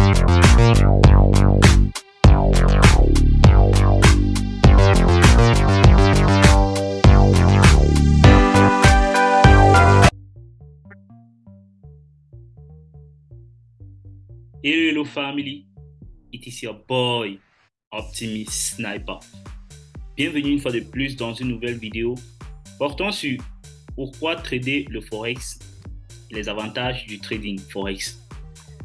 Hello family, it is your boy Optimus Sniper. Bienvenue une fois de plus dans une nouvelle vidéo portant sur pourquoi trader le Forex et les avantages du trading Forex.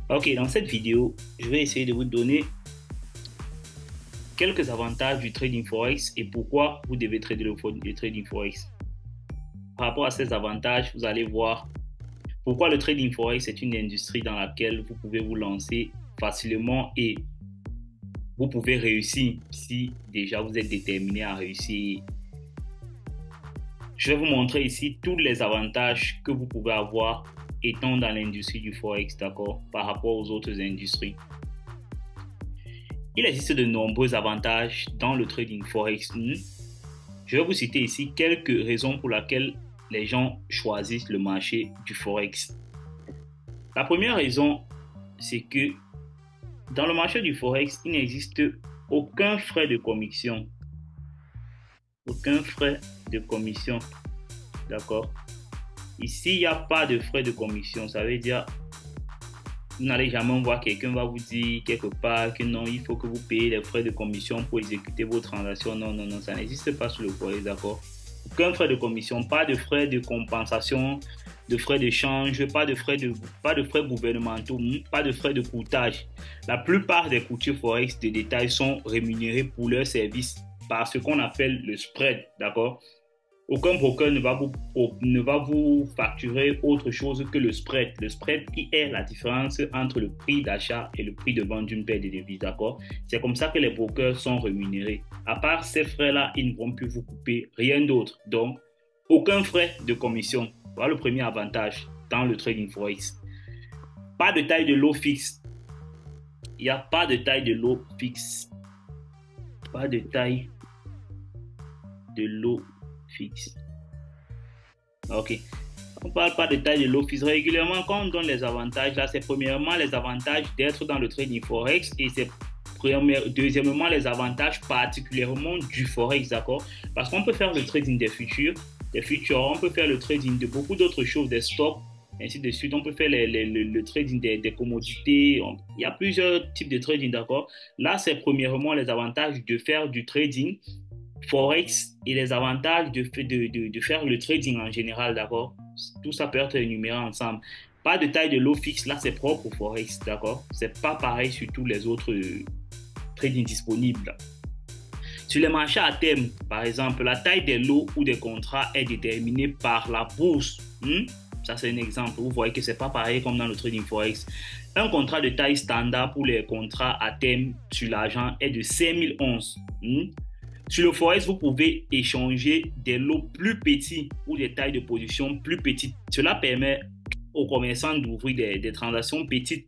Ok, dans cette vidéo, je vais essayer de vous donner quelques avantages du trading Forex et pourquoi vous devez trader le trading Forex. Par rapport à ces avantages, vous allez voir pourquoi le trading Forex est une industrie dans laquelle vous pouvez vous lancer facilement et vous pouvez réussir si déjà vous êtes déterminé à réussir. Je vais vous montrer ici tous les avantages que vous pouvez avoir étant dans l'industrie du Forex, d'accord, par rapport aux autres industries. Il existe de nombreux avantages dans le trading Forex. Je vais vous citer ici quelques raisons pour lesquelles les gens choisissent le marché du Forex. La première raison, c'est que dans le marché du Forex, il n'existe aucun frais de commission. Aucun frais de commission. D'accord? Ici, il n'y a pas de frais de commission. Ça veut dire, vous n'allez jamais voir quelqu'un va vous dire quelque part que non, il faut que vous payiez les frais de commission pour exécuter vos transactions. Non, non, non, ça n'existe pas sur le Forex, d'accord? Aucun frais de commission, pas de frais de compensation, de frais d'échange, pas de frais gouvernementaux, pas de frais de courtage. La plupart des courtiers Forex de détail sont rémunérés pour leur service par ce qu'on appelle le spread, d'accord? Aucun broker ne va vous facturer autre chose que le spread. Le spread qui est la différence entre le prix d'achat et le prix de vente d'une paire de devises, d'accord? C'est comme ça que les brokers sont rémunérés. À part ces frais-là, ils ne vont plus vous couper rien d'autre. Donc, aucun frais de commission. Voilà le premier avantage dans le trading Forex. Pas de taille de lot fixe. Il n'y a pas de taille de lot fixe. Pas de taille de lot fixe. Ok. On ne parle pas de taille de lot fixe. Régulièrement, quand on donne les avantages, là, c'est premièrement les avantages d'être dans le trading Forex et c'est deuxièmement les avantages particulièrement du Forex, d'accord? Parce qu'on peut faire le trading des futurs, on peut faire le trading de beaucoup d'autres choses, des stocks, ainsi de suite. On peut faire le trading des commodités. Il y a plusieurs types de trading, d'accord? Là, c'est premièrement les avantages de faire du trading Forex et les avantages de faire le trading en général, d'accord? Tout ça peut être énuméré ensemble. Pas de taille de lot fixe, là c'est propre au Forex, d'accord? C'est pas pareil sur tous les autres trading disponibles. Sur les marchés à terme, par exemple, la taille des lots ou des contrats est déterminée par la bourse. Ça c'est un exemple. Vous voyez que c'est pas pareil comme dans le trading Forex. Un contrat de taille standard pour les contrats à terme sur l'argent est de 5011. Sur le Forex, vous pouvez échanger des lots plus petits ou des tailles de position plus petites. Cela permet aux commerçants d'ouvrir des transactions petites,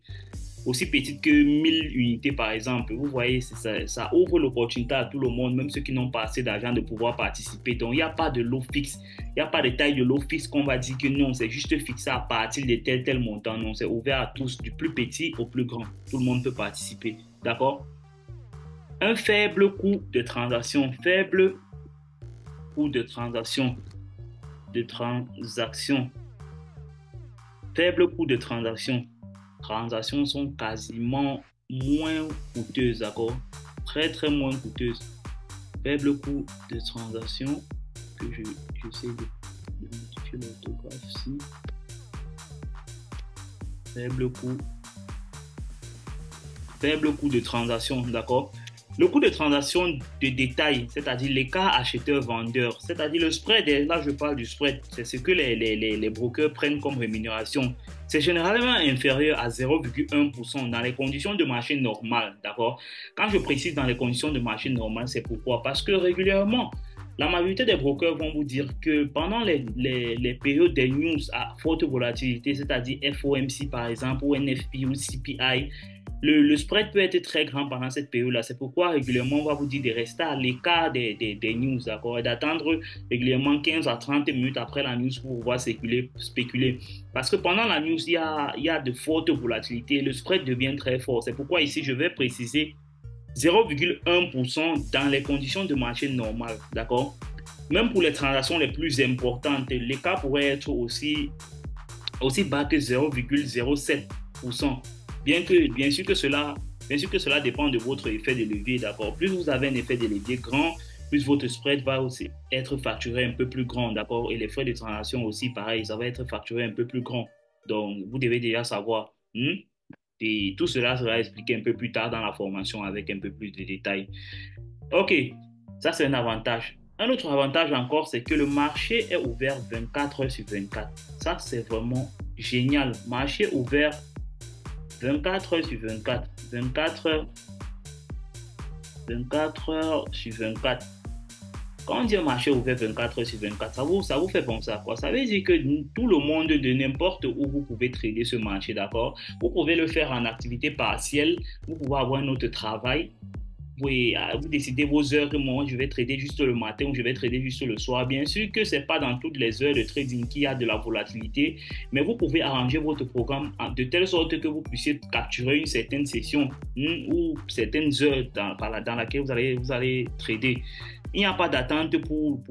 aussi petites que 1000 unités par exemple. Vous voyez, ça ouvre l'opportunité à tout le monde, même ceux qui n'ont pas assez d'argent, de pouvoir participer. Donc, il n'y a pas de lot fixe. Il n'y a pas de taille de lot fixe qu'on va dire que non, c'est juste fixé à partir de tel montant. Non, c'est ouvert à tous, du plus petit au plus grand. Tout le monde peut participer. D'accord? Un faible coût de transaction. Faible coût de transaction. Faible coût de transaction. Transactions sont quasiment moins coûteuses, d'accord? Très, très moins coûteuses. Faible coût de transaction. Que j'essaie de modifier l'orthographe ici. Faible coût de transaction, d'accord? Le coût de transaction de détail, c'est-à-dire l'écart acheteur-vendeur, c'est-à-dire le spread, là je parle du spread, c'est ce que les brokers prennent comme rémunération. C'est généralement inférieur à 0,1% dans les conditions de marché normales, d'accord? Quand je précise dans les conditions de marché normales, c'est pourquoi? Parce que régulièrement, la majorité des brokers vont vous dire que pendant les périodes des news à forte volatilité, c'est-à-dire FOMC par exemple, ou NFP ou CPI, le spread peut être très grand pendant cette période-là. C'est pourquoi régulièrement, on va vous dire de rester à l'écart des news, d'accord, et d'attendre régulièrement 15 à 30 minutes après la news pour pouvoir spéculer. Parce que pendant la news, il y a de fortes volatilités. Le spread devient très fort. C'est pourquoi ici, je vais préciser 0,1% dans les conditions de marché normales, d'accord? Même pour les transactions les plus importantes, l'écart pourrait être aussi bas que 0,07%. Bien sûr que cela dépend de votre effet de levier, d'accord? Plus vous avez un effet de levier grand, plus votre spread va aussi être facturé un peu plus grand, d'accord? Et les frais de transaction aussi, pareil, ça va être facturé un peu plus grand. Donc, vous devez déjà savoir. Et tout cela sera expliqué un peu plus tard dans la formation avec un peu plus de détails. OK, ça c'est un avantage. Un autre avantage encore, c'est que le marché est ouvert 24 heures sur 24. Ça, c'est vraiment génial. Marché ouvert 24 heures sur 24. 24 heures sur 24. Quand on dit un marché ouvert 24 heures sur 24, ça vous fait penser à quoi? Ça veut dire que tout le monde, de n'importe où, vous pouvez trader ce marché, d'accord? Vous pouvez le faire en activité partielle, vous pouvez avoir un autre travail. Vous décidez vos heures que moi, je vais trader juste le matin ou je vais trader juste le soir. Bien sûr que ce n'est pas dans toutes les heures de trading qu'il y a de la volatilité, mais vous pouvez arranger votre programme de telle sorte que vous puissiez capturer une certaine session ou certaines heures dans laquelle vous allez trader. Il n'y a pas d'attente ou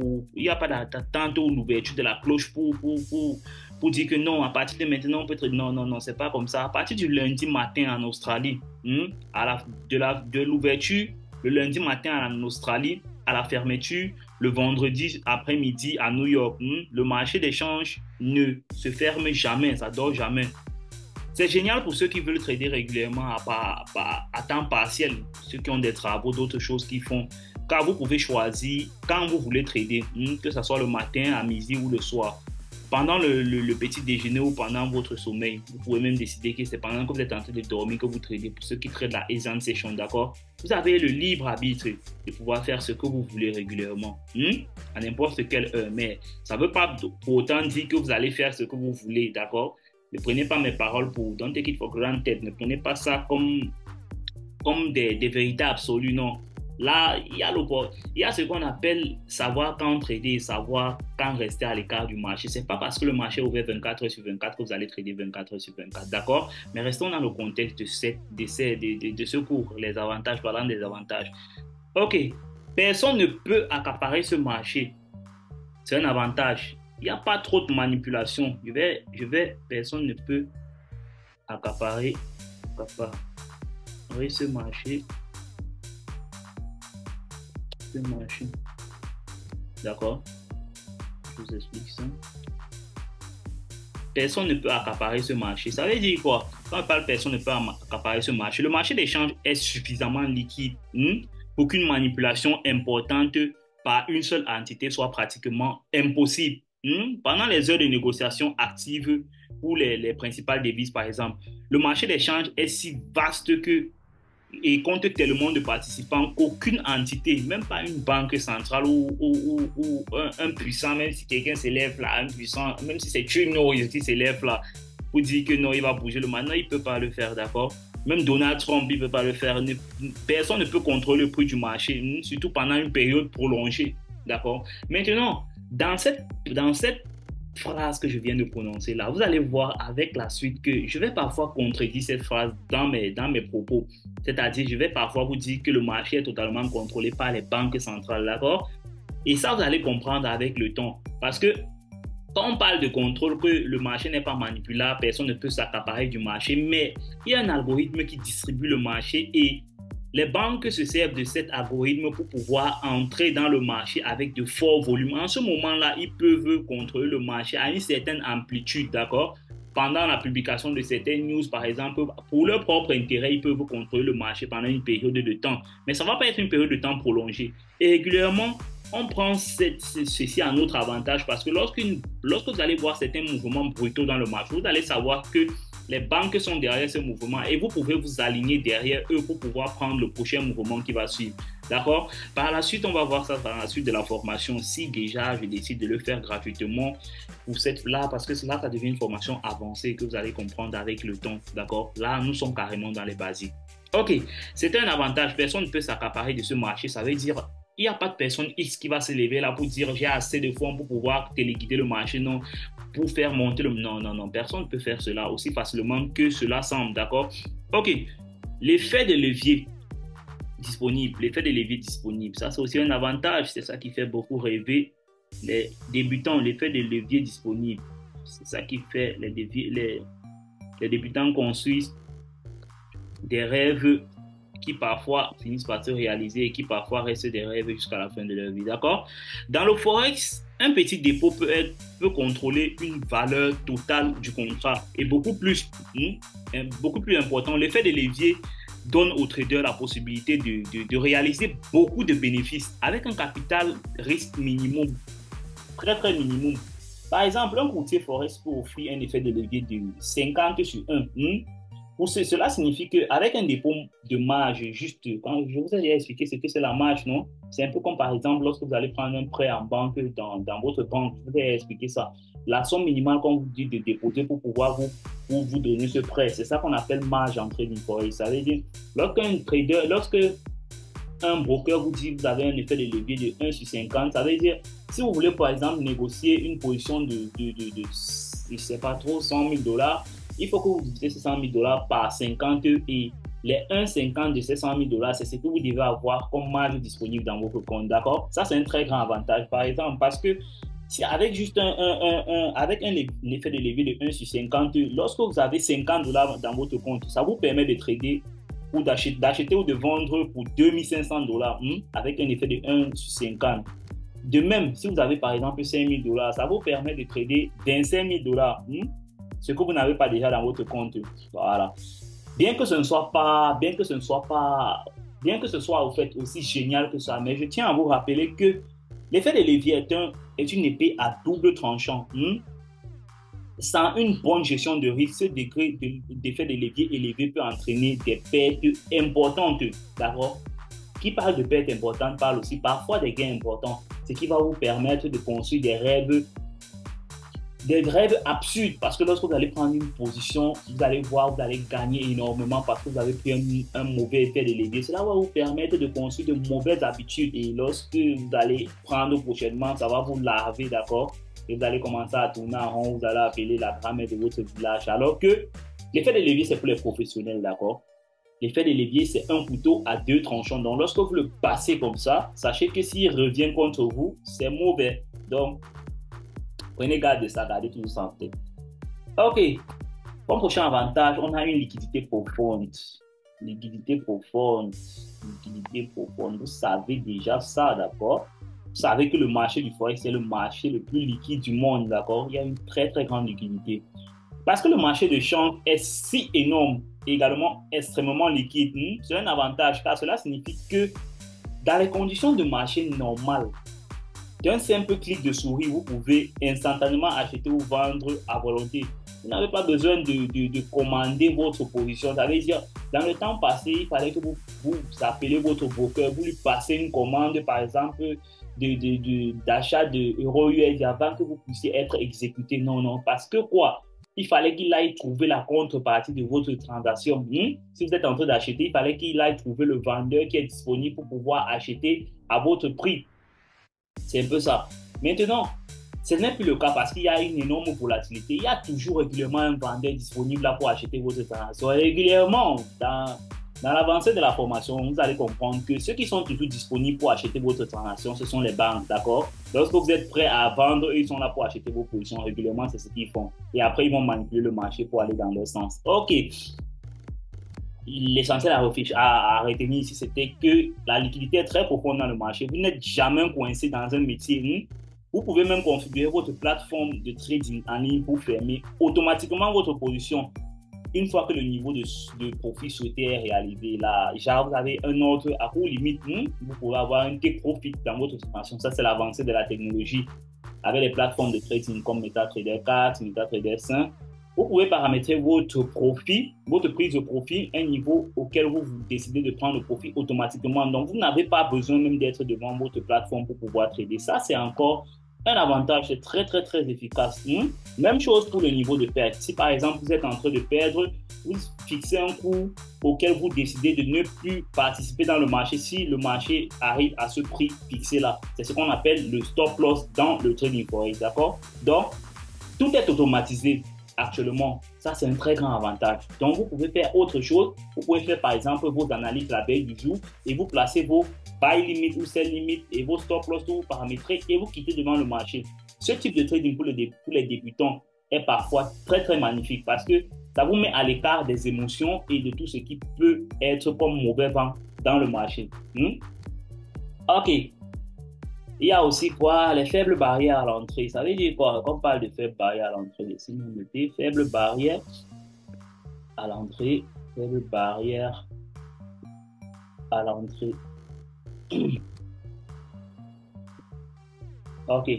l'ouverture de la cloche pour dire que non, à partir de maintenant, on peut trader. Non, c'est pas comme ça. À partir du lundi matin en Australie, de l'ouverture, le lundi matin en Australie, à la fermeture, le vendredi après-midi à New York, le marché d'échange ne se ferme jamais, ça dort jamais. C'est génial pour ceux qui veulent trader régulièrement à temps partiel, ceux qui ont des travaux, d'autres choses qu'ils font. Car vous pouvez choisir quand vous voulez trader, que ce soit le matin, à midi ou le soir. Pendant le petit déjeuner ou pendant votre sommeil, vous pouvez même décider que c'est pendant que vous êtes en train de dormir que vous tradez. Pour ceux qui tradent la Asian Session, d'accord? Vous avez le libre arbitre de pouvoir faire ce que vous voulez régulièrement, à n'importe quelle heure. Mais ça ne veut pas pour autant dire que vous allez faire ce que vous voulez, d'accord? Ne prenez pas mes paroles pour don't take it for granted. Ne prenez pas ça comme des vérités absolues, non. Là, il y a ce qu'on appelle savoir quand trader, savoir quand rester à l'écart du marché. Ce n'est pas parce que le marché est ouvert 24 heures sur 24 que vous allez trader 24 heures sur 24, d'accord? Mais restons dans le contexte de ce cours, les avantages, parlant des avantages. OK, personne ne peut accaparer ce marché. C'est un avantage. Il n'y a pas trop de manipulation. Personne ne peut accaparer ce marché. D'accord? Je vous explique ça. Personne ne peut accaparer ce marché. Ça veut dire quoi? Quand on parle personne ne peut accaparer ce marché, le marché d'échange est suffisamment liquide pour qu'une manipulation importante par une seule entité soit pratiquement impossible. Pendant les heures de négociation actives pour les principales devises, par exemple, le marché d'échange est si vaste et compte tellement de participants qu'aucune entité, même pas une banque centrale ou un puissant, même si quelqu'un s'élève là, un puissant, même si c'est Trudeau qui s'élève là, pour dire que non, il va bouger le maintenant, il ne peut pas le faire, d'accord? Même Donald Trump, il ne peut pas le faire. Personne ne peut contrôler le prix du marché, surtout pendant une période prolongée, d'accord? Maintenant, dans cette phrase que je viens de prononcer là, vous allez voir avec la suite que je vais parfois contredire cette phrase dans mes propos. C'est-à-dire, je vais parfois vous dire que le marché est totalement contrôlé par les banques centrales, d'accord? Et ça, vous allez comprendre avec le temps. Parce que quand on parle de contrôle, que le marché n'est pas manipulable, personne ne peut s'accaparer du marché, mais il y a un algorithme qui distribue le marché et les banques se servent de cet algorithme pour pouvoir entrer dans le marché avec de forts volumes. En ce moment-là, ils peuvent contrôler le marché à une certaine amplitude, d'accord? Pendant la publication de certaines news, par exemple, pour leur propre intérêt, ils peuvent contrôler le marché pendant une période de temps. Mais ça ne va pas être une période de temps prolongée. Et régulièrement, on prend ceci à notre avantage parce que lorsque vous allez voir certains mouvements brutaux dans le marché, vous allez savoir que les banques sont derrière ce mouvement et vous pouvez vous aligner derrière eux pour pouvoir prendre le prochain mouvement qui va suivre. D'accord? Par la suite, on va voir ça par la suite de la formation. Si déjà je décide de le faire gratuitement pour cette là, parce que là, ça devient une formation avancée que vous allez comprendre avec le temps. D'accord? Là, nous sommes carrément dans les basiques. Ok, c'est un avantage. Personne ne peut s'accaparer de ce marché. Ça veut dire il n'y a pas de personne X qui va se lever là pour dire j'ai assez de fonds pour pouvoir téléguider le marché, non, pour faire monter le... Non, non, non, personne ne peut faire cela aussi facilement que cela semble, d'accord? Ok, l'effet de levier disponible, ça c'est aussi un avantage, c'est ça qui fait beaucoup rêver les débutants, l'effet de levier disponible, c'est ça qui fait les débutants construisent des rêves qui parfois finissent par se réaliser et qui parfois restent des rêves jusqu'à la fin de leur vie, d'accord? Dans le Forex, un petit dépôt peut contrôler une valeur totale du contrat et beaucoup plus important, l'effet de levier donne aux traders la possibilité de réaliser beaucoup de bénéfices avec un capital risque minimum, très très minimum. Par exemple, un courtier Forex peut offrir un effet de levier de 50 sur 1. Cela signifie qu'avec un dépôt de marge, juste, quand je vous ai déjà expliqué ce que c'est la marge, non? C'est un peu comme par exemple lorsque vous allez prendre un prêt en banque dans votre banque, je vous ai expliqué ça. La somme minimale qu'on vous dit de déposer pour pouvoir vous donner ce prêt, c'est ça qu'on appelle marge en trading forex. Ça veut dire, lorsque un broker vous dit que vous avez un effet de levier de 1 sur 50, ça veut dire, si vous voulez par exemple négocier une position de je ne sais pas trop, 100 000 $, il faut que vous divisez ces 100 000 $ par 50 et les 1,50 de ces 100 000 $, c'est ce que vous devez avoir comme marge disponible dans votre compte, d'accord? Ça, c'est un très grand avantage, par exemple, parce que si avec juste avec un effet de levier de 1 sur 50, lorsque vous avez 50 $ dans votre compte, ça vous permet de trader ou d'acheter ou de vendre pour 2500 $ avec un effet de 1 sur 50. De même, si vous avez par exemple 5 000 $, ça vous permet de trader 25 000 $. Ce que vous n'avez pas déjà dans votre compte. Voilà. Bien que ce soit au fait aussi génial que ça, mais je tiens à vous rappeler que l'effet de levier est une épée à double tranchant. Sans une bonne gestion de risque, ce degré d'effet de levier élevé peut entraîner des pertes importantes. D'accord? Qui parle de pertes importantes parle aussi parfois des gains importants, ce qui va vous permettre de construire des rêves absurdes, parce que lorsque vous allez prendre une position, vous allez voir, vous allez gagner énormément parce que vous avez pris un mauvais effet de levier. Cela va vous permettre de construire de mauvaises habitudes et lorsque vous allez prendre prochainement, ça va vous laver, d'accord? Et vous allez commencer à tourner en rond, vous allez appeler la grand-mère de votre village. Alors que l'effet de levier, c'est pour les professionnels, d'accord? L'effet de levier, c'est un couteau à deux tranchants. Donc, lorsque vous le passez comme ça, sachez que s'il revient contre vous, c'est mauvais. Donc, prenez garde de ça, gardez tout ça en tête. Ok, comme prochain avantage, on a une liquidité profonde. Liquidité profonde. Vous savez déjà ça, d'accord? Vous savez que le marché du Forex, c'est le marché le plus liquide du monde, d'accord? Il y a une très, très grande liquidité. Parce que le marché de change est si énorme et également extrêmement liquide, c'est un avantage car cela signifie que dans les conditions de marché normales, d'un simple clic de souris, vous pouvez instantanément acheter ou vendre à volonté. Vous n'avez pas besoin de commander votre position. Ça veut dire, dans le temps passé, il fallait que vous appelez votre broker, vous lui passez une commande, par exemple, d'achat de euro USD avant que vous puissiez être exécuté. Non, non, parce que quoi? Il fallait qu'il aille trouver la contrepartie de votre transaction. Si vous êtes en train d'acheter, il fallait qu'il aille trouver le vendeur qui est disponible pour pouvoir acheter à votre prix. C'est un peu ça. Maintenant, ce n'est plus le cas parce qu'il y a une énorme volatilité. Il y a toujours régulièrement un vendeur disponible là pour acheter votre transaction. Régulièrement, dans l'avancée de la formation, vous allez comprendre que ceux qui sont toujours disponibles pour acheter votre transaction, ce sont les banques, d'accord? Lorsque vous êtes prêt à vendre, eux, ils sont là pour acheter vos positions régulièrement, c'est ce qu'ils font. Et après, ils vont manipuler le marché pour aller dans leur sens. Ok. L'essentiel à retenir ici, c'était que la liquidité est très profonde dans le marché. Vous n'êtes jamais coincé dans un métier. Vous pouvez même configurer votre plateforme de trading en ligne pour fermer automatiquement votre position une fois que le niveau de profit souhaité est réalisé. Là, genre, vous avez un ordre à court limite. Vous pouvez avoir un take profit dans votre transaction. Ça, c'est l'avancée de la technologie avec les plateformes de trading comme MetaTrader 4, MetaTrader 5. Vous pouvez paramétrer votre profit, votre prise de profit, un niveau auquel vous décidez de prendre le profit automatiquement. Donc, vous n'avez pas besoin même d'être devant votre plateforme pour pouvoir trader. Ça, c'est encore un avantage très, très, très efficace. Même chose pour le niveau de perte. Si par exemple, vous êtes en train de perdre, vous fixez un coût auquel vous décidez de ne plus participer dans le marché si le marché arrive à ce prix fixé là. C'est ce qu'on appelle le stop loss dans le trading forex, d'accord? Donc, tout est automatisé actuellement. Ça, c'est un très grand avantage. Donc, vous pouvez faire autre chose. Vous pouvez faire, par exemple, vos analyses la veille du jour et vous placez vos buy limit ou sell limit et vos stop loss que vous paramétrez et vous quittez devant le marché. Ce type de trading pour les débutants est parfois très, très magnifique parce que ça vous met à l'écart des émotions et de tout ce qui peut être comme mauvais vent dans le marché. OK. Il y a aussi quoi? Les faibles barrières à l'entrée. Ça veut dire quoi? Quand on parle de faibles barrières à l'entrée, si vous mettez faibles barrières à l'entrée, faibles barrières à l'entrée. OK.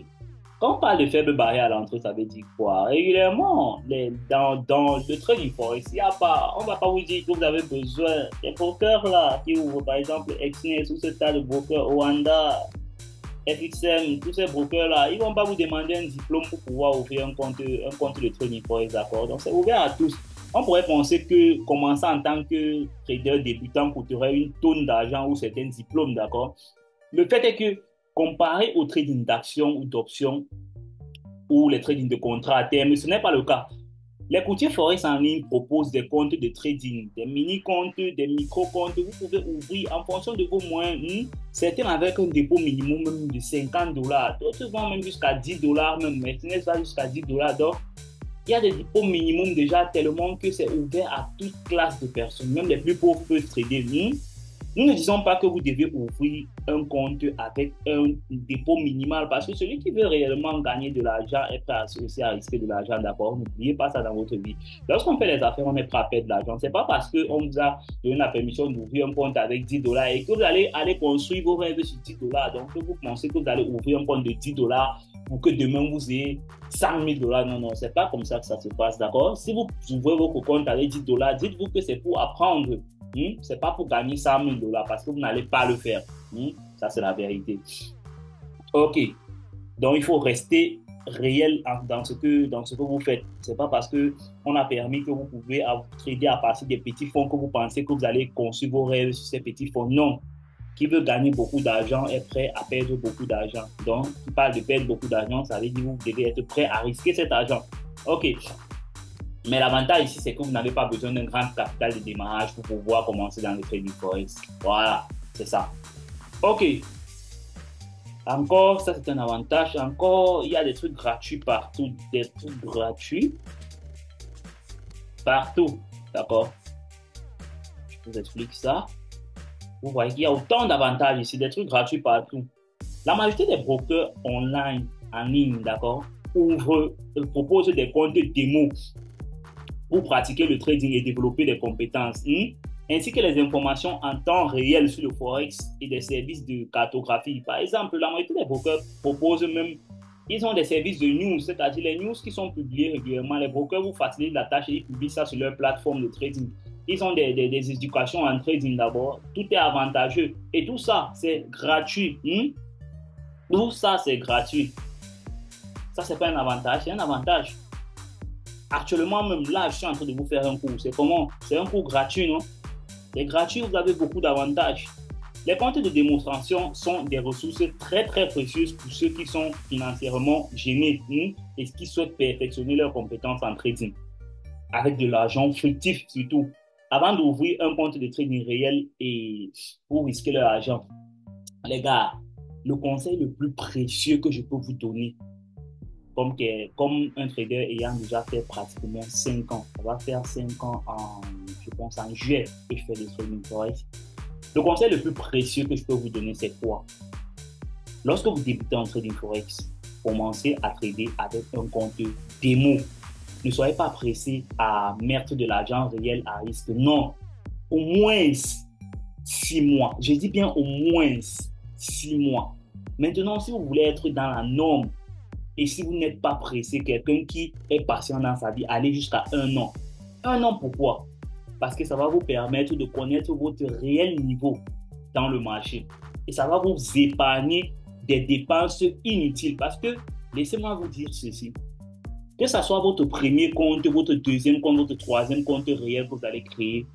Quand on parle de faibles barrières à l'entrée, ça veut dire quoi? Régulièrement, dans le trading forex, on ne va pas vous dire que vous avez besoin des brokers là, qui ouvrent par exemple Exness ou ce tas de brokers, Oanda, FXM, tous ces brokers-là, ils ne vont pas vous demander un diplôme pour pouvoir ouvrir un compte de trading forex, d'accord? Donc, c'est ouvert à tous. On pourrait penser que commencer en tant que trader débutant coûterait une tonne d'argent ou certains diplômes, d'accord? Le fait est que, comparé au trading d'actions ou d'options ou les trading de contrats à terme, ce n'est pas le cas. Les courtiers forex en ligne proposent des comptes de trading, des mini-comptes, des micro-comptes. Vous pouvez ouvrir en fonction de vos moyens. Certains avec un dépôt minimum même de $50. D'autres vont même jusqu'à $10. Même Maintenant, va jusqu'à $10. Donc, il y a des dépôts minimum déjà tellement que c'est ouvert à toute classe de personnes. Même les plus pauvres peuvent trader. Nous ne disons pas que vous devez ouvrir un compte avec un dépôt minimal parce que celui qui veut réellement gagner de l'argent est prêt aussi à risquer de l'argent, d'accord? N'oubliez pas ça dans votre vie. Lorsqu'on fait les affaires, on est prêt à perdre de l'argent. Ce n'est pas parce qu'on vous a donné la permission d'ouvrir un compte avec $10 et que vous allez aller construire vos rêves sur $10. Donc, que vous pensez que vous allez ouvrir un compte de $10 pour que demain vous ayez $100,000. Non, non, ce n'est pas comme ça que ça se passe, d'accord? Si vous ouvrez votre compte avec $10, dites-vous que c'est pour apprendre. Ce n'est pas pour gagner $100,000 parce que vous n'allez pas le faire. Ça, c'est la vérité. OK. Donc, il faut rester réel dans ce que vous faites. Ce n'est pas parce qu'on a permis que vous pouvez trader à partir des petits fonds que vous pensez que vous allez construire vos rêves sur ces petits fonds. Non. Qui veut gagner beaucoup d'argent est prêt à perdre beaucoup d'argent. Donc, qui parle de perdre beaucoup d'argent, ça veut dire que vous devez être prêt à risquer cet argent. OK. Mais l'avantage ici, c'est que vous n'avez pas besoin d'un grand capital de démarrage pour pouvoir commencer dans le trading forex. Voilà, c'est ça. OK. Encore, ça c'est un avantage. Encore, il y a des trucs gratuits partout. Des trucs gratuits partout. D'accord? Je vous explique ça. Vous voyez qu'il y a autant d'avantages ici, des trucs gratuits partout. La majorité des brokers online, en ligne, d'accord, proposent des comptes démo pour pratiquer le trading et développer des compétences, ainsi que les informations en temps réel sur le forex et des services de cartographie. Par exemple, la majorité des brokers proposent même, ils ont des services de news, c'est-à-dire les news qui sont publiées régulièrement. Les brokers vous facilitent la tâche et ils publient ça sur leur plateforme de trading. Ils ont des éducations en trading d'abord. Tout est avantageux. Et tout ça, c'est gratuit. Tout ça, c'est gratuit. Ça, c'est pas un avantage, c'est un avantage. Actuellement, même là, je suis en train de vous faire un cours. C'est comment? C'est un cours gratuit, non? C'est gratuit, vous avez beaucoup d'avantages. Les comptes de démonstration sont des ressources très, très précieuses pour ceux qui sont financièrement gênés et qui souhaitent perfectionner leurs compétences en trading. Avec de l'argent fictif surtout. Avant d'ouvrir un compte de trading réel et pour risquer leur argent. Les gars, le conseil le plus précieux que je peux vous donner, comme un trader ayant déjà fait pratiquement 5 ans. Ça va faire 5 ans je pense en juillet que je fais des trading forex. Le conseil le plus précieux que je peux vous donner, c'est quoi? Lorsque vous débutez en trading forex, commencez à trader avec un compte démo. Ne soyez pas pressé à mettre de l'argent réel à risque. Non, au moins 6 mois. Je dis bien au moins 6 mois. Maintenant, si vous voulez être dans la norme, Et si vous n'êtes pas pressé, quelqu'un qui est patient dans sa vie, allez jusqu'à 1 an. 1 an, pourquoi? Parce que ça va vous permettre de connaître votre réel niveau dans le marché. Et ça va vous épargner des dépenses inutiles. Parce que, laissez-moi vous dire ceci, que ce soit votre premier compte, votre deuxième compte, votre troisième compte réel que vous allez créer,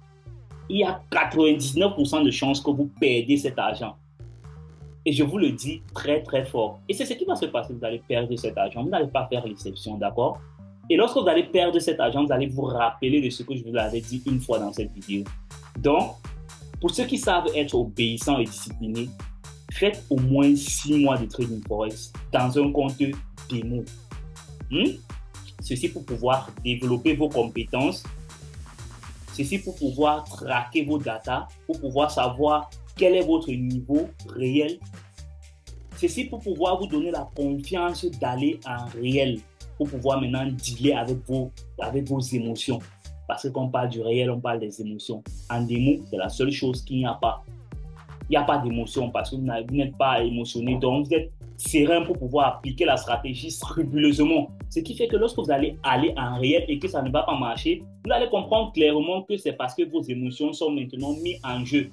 il y a 99% de chances que vous perdez cet argent. Et je vous le dis très, très fort. Et c'est ce qui va se passer. Vous allez perdre cet argent. Vous n'allez pas faire l'exception, d'accord? Et lorsque vous allez perdre cet argent, vous allez vous rappeler de ce que je vous avais dit une fois dans cette vidéo. Donc, pour ceux qui savent être obéissants et disciplinés, faites au moins 6 mois de trading forex dans un compte démo. Ceci pour pouvoir développer vos compétences. Ceci pour pouvoir traquer vos datas, pour pouvoir savoir quel est votre niveau réel. Ceci pour pouvoir vous donner la confiance d'aller en réel, pour pouvoir maintenant dealer avec vos émotions. Parce que quand on parle du réel, on parle des émotions. En démo, c'est la seule chose qu'il n'y a pas. Il n'y a pas d'émotion parce que vous n'êtes pas émotionné. Donc, vous êtes serein pour pouvoir appliquer la stratégie scrupuleusement. Ce qui fait que lorsque vous allez aller en réel et que ça ne va pas marcher, vous allez comprendre clairement que c'est parce que vos émotions sont maintenant mises en jeu.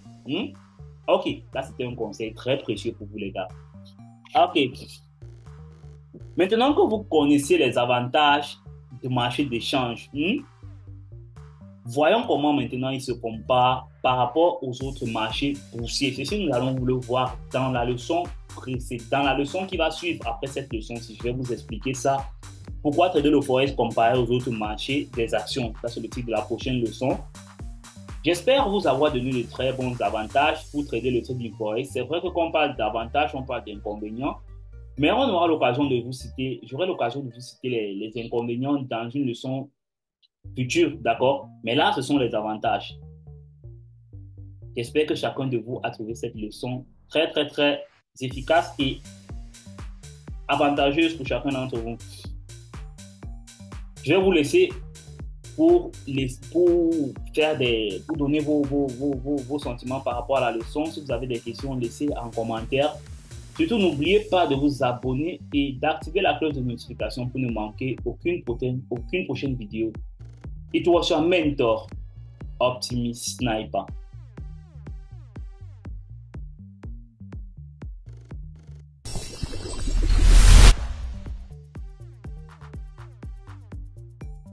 Ok, là c'était un conseil très précieux pour vous les gars. Ok. Maintenant que vous connaissez les avantages du marché d'échange, voyons comment maintenant il se compare par rapport aux autres marchés boursiers. Ceci, nous allons vous le voir dans la leçon précédente, dans la leçon qui va suivre après cette leçon. Si je vais vous expliquer ça, pourquoi trader le forex comparé aux autres marchés des actions. Ça, c'est le titre de la prochaine leçon. J'espère vous avoir donné de très bons avantages pour trader le trading forex. C'est vrai que quand on parle d'avantages, on parle d'inconvénients. Mais on aura l'occasion de vous citer, j'aurai l'occasion de vous citer les inconvénients dans une leçon future, d'accord? Mais là, ce sont les avantages. J'espère que chacun de vous a trouvé cette leçon très, très, très efficace et avantageuse pour chacun d'entre vous. Je vais vous laisser pour donner vos sentiments par rapport à la leçon. Si vous avez des questions, laissez en commentaire. Surtout, n'oubliez pas de vous abonner et d'activer la cloche de notification pour ne manquer aucune prochaine vidéo. It was your mentor, Optimist Sniper.